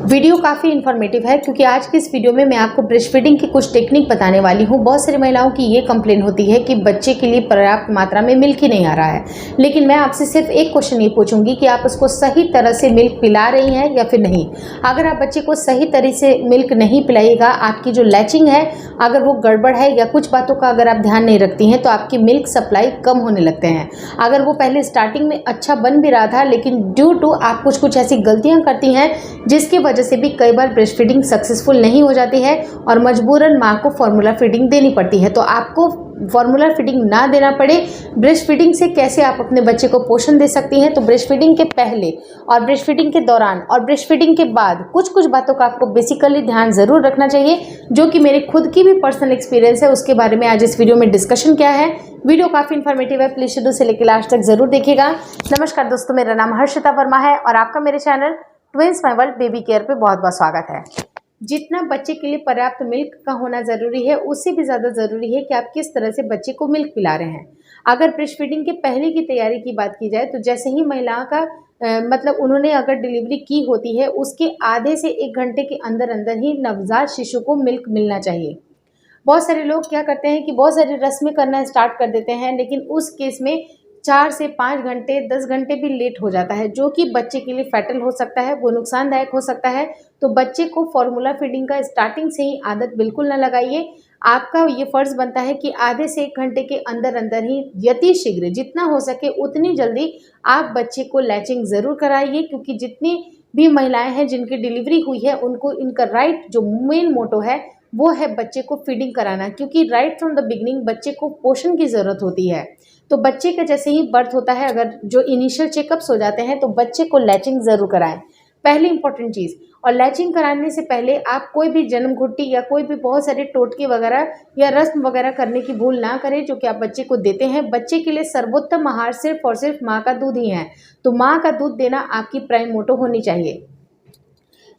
Video काफ़ी informative है क्योंकि आज की इस वीडियो में मैं आपको ब्रेस्ट फीडिंग की कुछ टेक्निक बताने वाली हूँ। बहुत सारी महिलाओं की ये कंप्लेन होती है कि बच्चे के लिए पर्याप्त मात्रा में मिल्क ही नहीं आ रहा है, लेकिन मैं आपसे सिर्फ एक क्वेश्चन ये पूछूंगी कि आप उसको सही तरह से मिल्क पिला रही हैं या फिर नहीं। अगर आप बच्चे को सही तरह से मिल्क नहीं पिलाइएगा, आपकी जो लैचिंग है अगर वो गड़बड़ है या कुछ बातों का अगर आप ध्यान नहीं रखती हैं तो आपकी मिल्क सप्लाई कम होने लगते हैं। अगर वो पहले स्टार्टिंग में अच्छा बन भी रहा था, लेकिन ड्यू टू आप कुछ ऐसी गलतियाँ करती हैं जिसकी वजह से भी कई बार ब्रेस्ट फीडिंग सक्सेसफुल नहीं हो जाती है और मजबूरन माँ को फॉर्मूला फीडिंग देनी पड़ती है। तो आपको फॉर्मूला फीडिंग ना देना पड़े, ब्रेस्ट फीडिंग से कैसे आप अपने बच्चे को पोषण दे सकती हैं, तो ब्रेस्ट फीडिंग के पहले और ब्रेस्ट फीडिंग के दौरान और ब्रेस्ट फीडिंग के बाद कुछ बातों का आपको बेसिकली ध्यान ज़रूर रखना चाहिए, जो कि मेरे खुद की भी पर्सनल एक्सपीरियंस है। उसके बारे में आज इस वीडियो में डिस्कशन किया है। वीडियो काफ़ी इन्फॉर्मेटिव है, प्लीज़ शुरू से लेकर लास्ट तक ज़रूर देखिएगा। नमस्कार दोस्तों, मेरा नाम हर्षिता वर्मा है और आपका मेरे channel twins my world baby care पे बहुत बहुत स्वागत है। जितना बच्चे के लिए पर्याप्त मिल्क का होना ज़रूरी है, उससे भी ज़्यादा ज़रूरी है कि आप किस तरह से बच्चे को मिल्क पिला रहे हैं। अगर ब्रेस्ट फीडिंग के पहले की तैयारी की बात की जाए तो जैसे ही महिला का मतलब उन्होंने अगर डिलीवरी की होती है, उसके आधे से 1 घंटे के अंदर अंदर ही नवजात शिशु को मिल्क मिलना चाहिए। बहुत सारे लोग क्या करते हैं कि बहुत सारी रस्में करना स्टार्ट कर देते हैं, लेकिन उस केस में 4 से 5 घंटे 10 घंटे भी लेट हो जाता है, जो कि बच्चे के लिए फैटल हो सकता है, वो नुकसानदायक हो सकता है। तो बच्चे को फॉर्मूला फीडिंग का स्टार्टिंग से ही आदत बिल्कुल ना लगाइए। आपका ये फ़र्ज़ बनता है कि आधे से 1 घंटे के अंदर अंदर ही यति शीघ्र जितना हो सके उतनी जल्दी आप बच्चे को लैचिंग ज़रूर कराइए, क्योंकि जितनी भी महिलाएं हैं जिनकी डिलीवरी हुई है उनको इनका राइट जो मेन मोटो है वो है बच्चे को फीडिंग कराना, क्योंकि राइट फ्रॉम द बिगनिंग बच्चे को पोषण की ज़रूरत होती है। तो बच्चे का जैसे ही बर्थ होता है, अगर जो इनिशियल चेकअप्स हो जाते हैं तो बच्चे को लैचिंग ज़रूर कराएं, पहली इंपॉर्टेंट चीज़। और लैचिंग कराने से पहले आप कोई भी जन्म घुट्टी या कोई भी बहुत सारे टोटके वगैरह या रस्म वगैरह करने की भूल ना करें, जो कि आप बच्चे को देते हैं। बच्चे के लिए सर्वोत्तम आहार सिर्फ और सिर्फ माँ का दूध ही है, तो माँ का दूध देना आपकी प्राइम मोटो होनी चाहिए।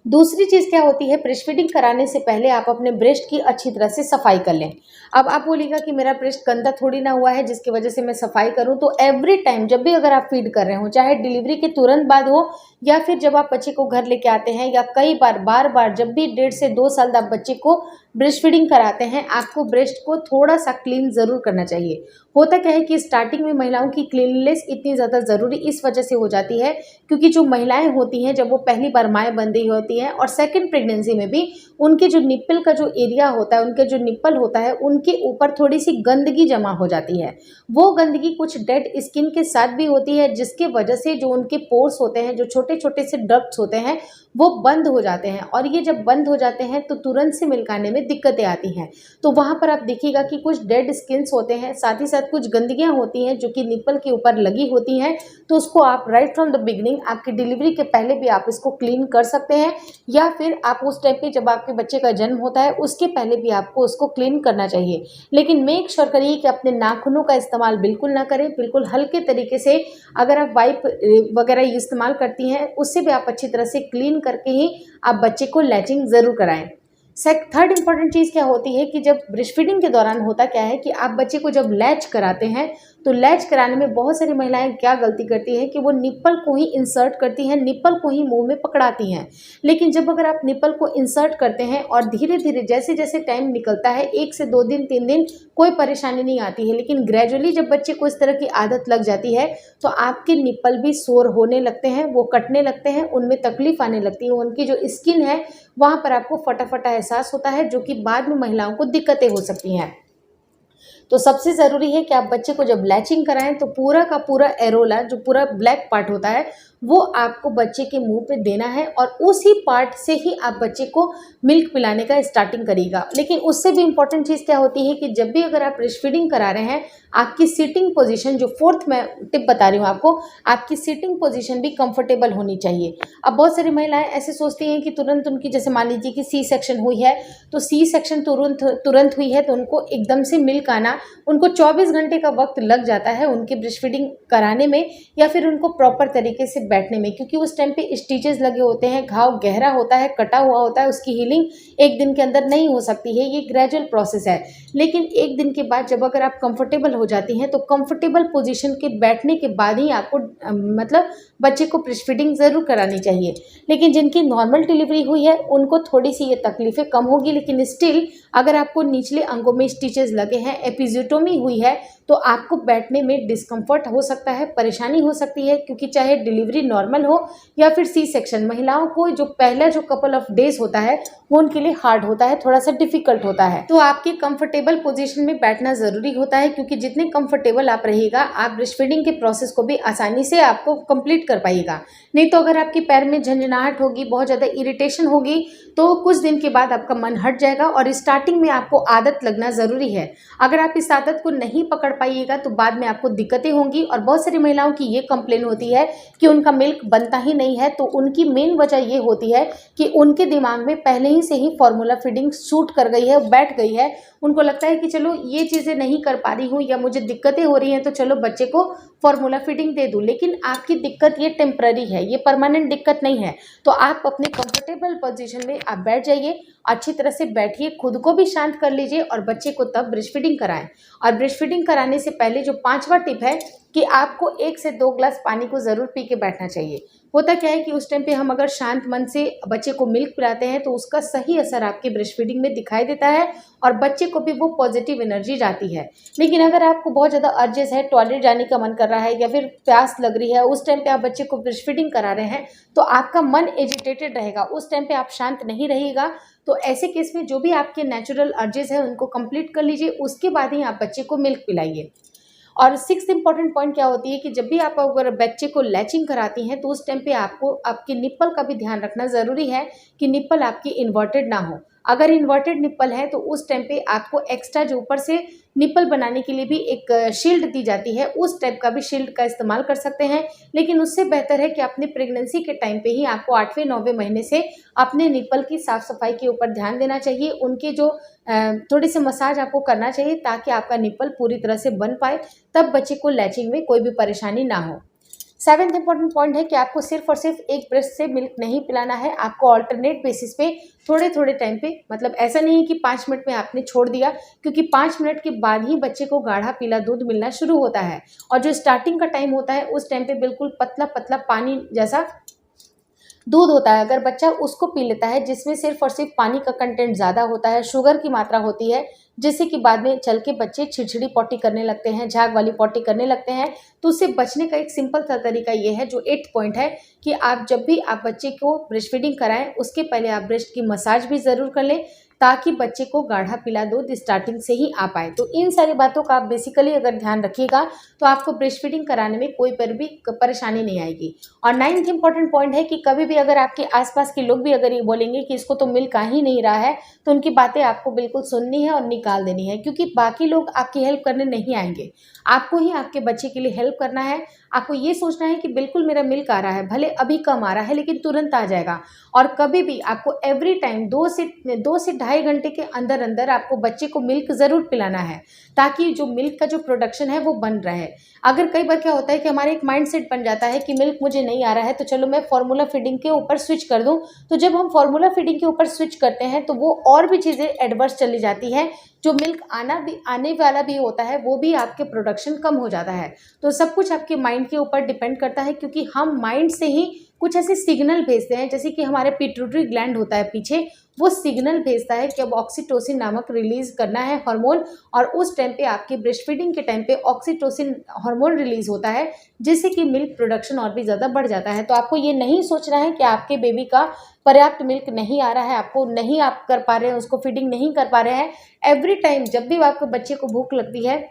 दूसरी चीज़ क्या होती है, ब्रेस्ट फीडिंग कराने से पहले आप अपने ब्रेस्ट की अच्छी तरह से सफाई कर लें। अब आप बोलिएगा कि मेरा ब्रेस्ट गंदा थोड़ी ना हुआ है जिसकी वजह से मैं सफाई करूं, तो एवरी टाइम जब भी अगर आप फीड कर रहे हो, चाहे डिलीवरी के तुरंत बाद हो या फिर जब आप बच्चे को घर लेके आते हैं, या कई बार जब भी 1.5 से 2 साल आप बच्चे को ब्रेस्ट फीडिंग कराते हैं, आपको ब्रेस्ट को थोड़ा सा क्लीन ज़रूर करना चाहिए। होता क्या है कि स्टार्टिंग में महिलाओं की क्लीननेस इतनी ज़्यादा ज़रूरी इस वजह से हो जाती है क्योंकि जो महिलाएं होती हैं जब वो पहली बार माएँ बन रही होती हैं और सेकंड प्रेगनेंसी में भी उनके जो निप्पल का जो एरिया होता है, उनके जो निप्पल होता है, उनके ऊपर थोड़ी सी गंदगी जमा हो जाती है। वो गंदगी कुछ डेड स्किन के साथ भी होती है, जिसके वजह से जो उनके पोर्स होते हैं, जो छोटे छोटे से डक्ट्स होते हैं, वो बंद हो जाते हैं। और ये जब बंद हो जाते हैं तो तुरंत से मिल्क आने में दिक्कतें आती हैं। तो वहाँ पर आप देखिएगा कि कुछ डेड स्किन्स होते हैं, साथ ही साथ कुछ गंदगियाँ होती हैं जो कि निप्पल के ऊपर लगी होती हैं। तो उसको आप राइट फ्रॉम द बिगनिंग, आपकी डिलीवरी के पहले भी आप इसको क्लीन कर सकते हैं, या फिर आप उस टाइम पे जब आपके बच्चे का जन्म होता है उसके पहले भी आपको उसको क्लीन करना चाहिए। लेकिन मेक श्योर करिए कि अपने नाखूनों का इस्तेमाल बिल्कुल ना करें। बिल्कुल हल्के तरीके से अगर आप वाइप वगैरह इस्तेमाल करती हैं, उससे भी आप अच्छी तरह से क्लीन करके ही आप बच्चे को लैचिंग ज़रूर कराएं। थर्ड इंपॉर्टेंट चीज़ क्या होती है कि जब ब्रेस्ट फीडिंग के दौरान होता क्या है कि आप बच्चे को जब लैच कराते हैं, तो लैच कराने में बहुत सारी महिलाएं क्या गलती करती हैं कि वो निप्पल को ही इंसर्ट करती हैं, निप्पल को ही मुंह में पकड़ाती हैं। लेकिन जब अगर आप निप्पल को इंसर्ट करते हैं और धीरे धीरे जैसे जैसे टाइम निकलता है, 1 से 2 दिन 3 दिन कोई परेशानी नहीं आती है, लेकिन ग्रेजुअली जब बच्चे को इस तरह की आदत लग जाती है तो आपके निप्पल भी सोर होने लगते हैं, वो कटने लगते हैं, उनमें तकलीफ आने लगती है, उनकी जो स्किन है वहाँ पर आपको फटाफट एहसास होता है, जो कि बाद में महिलाओं को दिक्कतें हो सकती हैं। तो सबसे ज़रूरी है कि आप बच्चे को जब लैचिंग कराएं तो पूरा का पूरा एरोला, जो पूरा ब्लैक पार्ट होता है, वो आपको बच्चे के मुंह पे देना है और उसी पार्ट से ही आप बच्चे को मिल्क पिलाने का स्टार्टिंग करिएगा। लेकिन उससे भी इम्पॉर्टेंट चीज़ क्या होती है कि जब भी अगर आप ब्रेस्ट फीडिंग करा रहे हैं, आपकी सीटिंग पोजीशन, जो 4th मैं टिप बता रही हूँ आपको, आपकी सीटिंग पोजीशन भी कंफर्टेबल होनी चाहिए। अब बहुत सारी महिलाएं ऐसे सोचती हैं कि तुरंत उनकी, जैसे मान लीजिए कि सी सेक्शन हुई है, तो सी सेक्शन तुरंत हुई है तो उनको एकदम से मिल्क आना, उनको 24 घंटे का वक्त लग जाता है उनकी ब्रेस्ट फीडिंग कराने में, या फिर उनको प्रॉपर तरीके से बैठने में, क्योंकि उस टाइम पे स्टिचेस लगे होते हैं, घाव गहरा होता है, कटा हुआ होता है, उसकी हीलिंग एक दिन के अंदर नहीं हो सकती है, ये ग्रेजुअल प्रोसेस है। लेकिन एक दिन के बाद जब अगर आप कंफर्टेबल हो जाती हैं तो कंफर्टेबल पोजीशन के बैठने के बाद ही आपको मतलब बच्चे को ब्रेस्ट फीडिंग ज़रूर करानी चाहिए। लेकिन जिनकी नॉर्मल डिलीवरी हुई है उनको थोड़ी सी ये तकलीफ़ें कम होगी, लेकिन स्टिल अगर आपको निचले अंगों में स्टिचेस लगे हैं, एपिज़ोटोमी हुई है, तो आपको बैठने में डिस्कम्फर्ट हो सकता है, परेशानी हो सकती है, क्योंकि चाहे डिलीवरी नॉर्मल हो या फिर सी सेक्शन, महिलाओं को जो पहला जो कपल ऑफ डेज होता है वो उनके लिए हार्ड होता है, थोड़ा सा डिफिकल्ट होता है। तो आपके कंफर्टेबल पोजीशन में बैठना ज़रूरी होता है, क्योंकि जितने कंफर्टेबल आप रहिएगा आप ब्रेस्ट फीडिंग के प्रोसेस को भी आसानी से आपको कंप्लीट कर पाइएगा। नहीं तो अगर आपके पैर में झंझनाहट होगी, बहुत ज़्यादा इरिटेशन होगी, तो कुछ दिन के बाद आपका मन हट जाएगा और स्टार्टिंग में आपको आदत लगना ज़रूरी है। अगर आप इस आदत को नहीं पकड़ पाइएगा तो बाद में आपको दिक्कतें होंगी। और बहुत सारी महिलाओं की ये कंप्लेन होती है कि उनका मिल्क बनता ही नहीं है, तो उनकी मेन वजह ये होती है कि उनके दिमाग में पहले ही से ही फार्मूला फीडिंग शूट कर गई है, बैठ गई है। उनको लगता है कि चलो ये चीज़ें नहीं कर पा रही हूँ या मुझे दिक्कतें हो रही हैं तो चलो बच्चे को फार्मूला फीडिंग दे दूँ। लेकिन आपकी दिक्कत ये टेम्पररी है, ये परमानेंट दिक्कत नहीं है। तो आप अपने कंफर्टेबल पोजीशन में आप बैठ जाइए, अच्छी तरह से बैठिए, खुद को भी शांत कर लीजिए और बच्चे को तब ब्रेस्ट फीडिंग कराएं। और ब्रेस्ट फीडिंग कराने से पहले जो 5वां टिप है कि आपको 1 से 2 ग्लास पानी को ज़रूर पी के बैठना चाहिए। होता क्या है कि उस टाइम पे हम अगर शांत मन से बच्चे को मिल्क पिलाते हैं तो उसका सही असर आपके ब्रेस्ट फीडिंग में दिखाई देता है और बच्चे को भी वो पॉजिटिव एनर्जी जाती है। लेकिन अगर आपको बहुत ज़्यादा अर्जेस है, टॉयलेट जाने का मन कर रहा है या फिर प्यास लग रही है, उस टाइम पे आप बच्चे को ब्रेस्ट फीडिंग करा रहे हैं, तो आपका मन एजिटेटेड रहेगा, उस टाइम पे आप शांत नहीं रहिएगा। तो ऐसे केस में जो भी आपके नेचुरल अर्जेस है उनको कंप्लीट कर लीजिए, उसके बाद ही आप बच्चे को मिल्क पिलाइए। और 6th इंपॉर्टेंट पॉइंट क्या होती है कि जब भी आप अगर बच्चे को लैचिंग कराती हैं तो उस टाइम पे आपको आपके निप्पल का भी ध्यान रखना ज़रूरी है कि निप्पल आपकी इन्वर्टेड ना हो। अगर इन्वर्टेड निप्पल है तो उस टाइम पे आपको एक्स्ट्रा जो ऊपर से निप्पल बनाने के लिए भी एक शील्ड दी जाती है, उस टाइप का भी शील्ड का इस्तेमाल कर सकते हैं। लेकिन उससे बेहतर है कि अपने प्रेगनेंसी के टाइम पे ही आपको 8वें-9वें महीने से अपने निप्पल की साफ़ सफाई के ऊपर ध्यान देना चाहिए। उनके जो थोड़ी सी मसाज आपको करना चाहिए ताकि आपका निप्पल पूरी तरह से बन पाए, तब बच्चे को लैचिंग में कोई भी परेशानी ना हो। 7th इंपॉर्टेंट पॉइंट है कि आपको सिर्फ और सिर्फ एक ब्रेस्ट से मिल्क नहीं पिलाना है, आपको अल्टरनेट बेसिस पे थोड़े थोड़े टाइम पे, मतलब ऐसा नहीं है कि 5 मिनट में आपने छोड़ दिया, क्योंकि 5 मिनट के बाद ही बच्चे को गाढ़ा पीला दूध मिलना शुरू होता है। और जो स्टार्टिंग का टाइम होता है उस टाइम पे बिल्कुल पतला पतला पानी जैसा दूध होता है, अगर बच्चा उसको पी लेता है जिसमें सिर्फ और सिर्फ पानी का कंटेंट ज़्यादा होता है, शुगर की मात्रा होती है, जिससे कि बाद में चल के बच्चे छिड़छिड़ी पॉटी करने लगते हैं, झाग वाली पॉटी करने लगते हैं। तो उससे बचने का एक सिंपल सा तरीका ये है, जो 8th पॉइंट है, कि आप जब भी आप बच्चे को ब्रेस्ट फीडिंग कराएं उसके पहले आप ब्रेस्ट की मसाज भी ज़रूर कर लें, ताकि बच्चे को गाढ़ा पीला दूध स्टार्टिंग से ही आ पाए। तो इन सारी बातों का आप बेसिकली अगर ध्यान रखिएगा तो आपको ब्रेस्ट फीडिंग कराने में कोई पर भी परेशानी नहीं आएगी। और 9th इंपॉर्टेंट पॉइंट है कि कभी भी अगर आपके आसपास के लोग भी अगर ये बोलेंगे कि इसको तो मिल्क आ ही नहीं रहा है, तो उनकी बातें आपको बिल्कुल सुननी है और निकाल देनी है, क्योंकि बाकी लोग आपकी हेल्प करने नहीं आएंगे, आपको ही आपके बच्चे के लिए हेल्प करना है। आपको ये सोचना है कि बिल्कुल मेरा मिल्क आ रहा है, भले अभी कम आ रहा है लेकिन तुरंत आ जाएगा। और कभी भी आपको एवरी टाइम 2 से 2.5 घंटे के अंदर अंदर आपको बच्चे को मिल्क ज़रूर पिलाना है, ताकि जो मिल्क का जो प्रोडक्शन है वो बन रहे। अगर कई बार क्या होता है कि हमारे एक माइंडसेट बन जाता है कि मिल्क मुझे नहीं आ रहा है तो चलो मैं फार्मूला फीडिंग के ऊपर स्विच कर दूं, तो जब हम फार्मूला फीडिंग के ऊपर स्विच करते हैं तो वो और भी चीज़ें एडवर्स चली जाती है, जो मिल्क आने वाला भी होता है वो भी आपके प्रोडक्शन कम हो जाता है। तो सब कुछ आपके माइंड के ऊपर डिपेंड करता है, क्योंकि हम माइंड से ही कुछ ऐसे सिग्नल भेजते हैं, जैसे कि हमारे पिट्यूटरी ग्लैंड होता है पीछे, वो सिग्नल भेजता है कि अब ऑक्सीटोसिन नामक रिलीज करना है हार्मोन, और उस टाइम पे आपकी ब्रेस्ट फीडिंग के टाइम पे ऑक्सीटोसिन हार्मोन रिलीज होता है, जिससे कि मिल्क प्रोडक्शन और भी ज़्यादा बढ़ जाता है। तो आपको ये नहीं सोचना है कि आपके बेबी का पर्याप्त मिल्क नहीं आ रहा है, आपको नहीं आप कर पा रहे हैं, उसको फीडिंग नहीं कर पा रहे हैं। एवरी टाइम जब भी आपके बच्चे को भूख लगती है,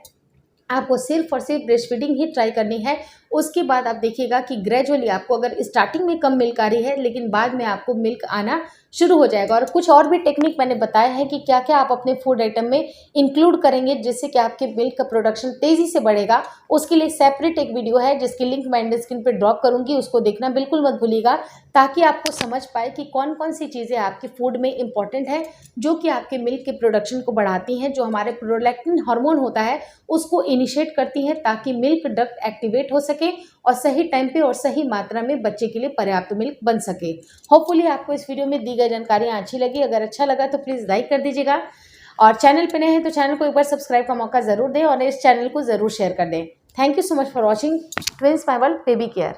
आपको सिर्फ और सिर्फ ब्रेस्ट फीडिंग ही ट्राई करनी है। उसके बाद आप देखिएगा कि ग्रेजुअली आपको अगर स्टार्टिंग में कम मिल्क आ रही है, लेकिन बाद में आपको मिल्क आना शुरू हो जाएगा। और कुछ और भी टेक्निक मैंने बताया है कि क्या क्या आप अपने फूड आइटम में इंक्लूड करेंगे जिससे कि आपके मिल्क का प्रोडक्शन तेज़ी से बढ़ेगा। उसके लिए सेपरेट एक वीडियो है जिसकी लिंक मैं एंड स्क्रीन पर ड्रॉप करूँगी, उसको देखना बिल्कुल मत भूलिएगा, ताकि आपको समझ पाए कि कौन कौन सी चीज़ें आपके फूड में इंपॉर्टेंट है जो कि आपके मिल्क के प्रोडक्शन को बढ़ाती हैं, जो हमारे प्रोलैक्टिन हार्मोन होता है उसको इनिशिएट करती हैं, ताकि मिल्क डक्ट एक्टिवेट हो सके और सही टाइम पे और सही मात्रा में बच्चे के लिए पर्याप्त मिल्क बन सके। होपफुली आपको इस वीडियो में दी गई जानकारियाँ अच्छी लगी। अगर अच्छा लगा तो प्लीज़ लाइक कर दीजिएगा, और चैनल पे नए हैं तो चैनल को एक बार सब्सक्राइब का मौका ज़रूर दें और इस चैनल को ज़रूर शेयर कर दें। Thank you so much for watching twins my world baby care.